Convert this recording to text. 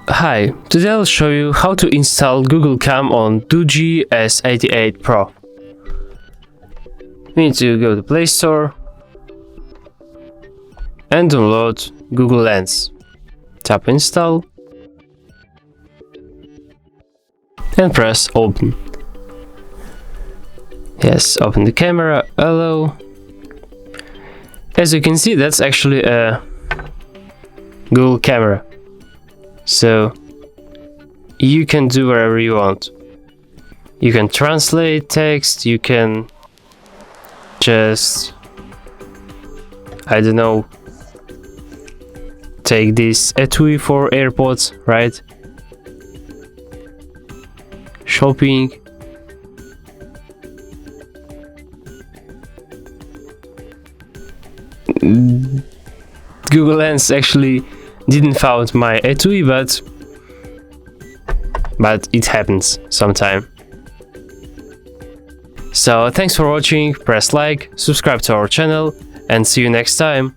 Hi, today I'll show you how to install Google Cam on Doogee S88 Pro. We need to go to Play Store and download Google Lens. Tap Install and press Open. Yes, open the camera, allow. As you can see, that's actually a Google camera. So you can do whatever you want. You can translate text, you can just, I don't know, take this etui for AirPods, right? Shopping. Google Lens actually didn't found my etui, but it happens sometime. So thanks for watching, press like, subscribe to our channel, and see you next time.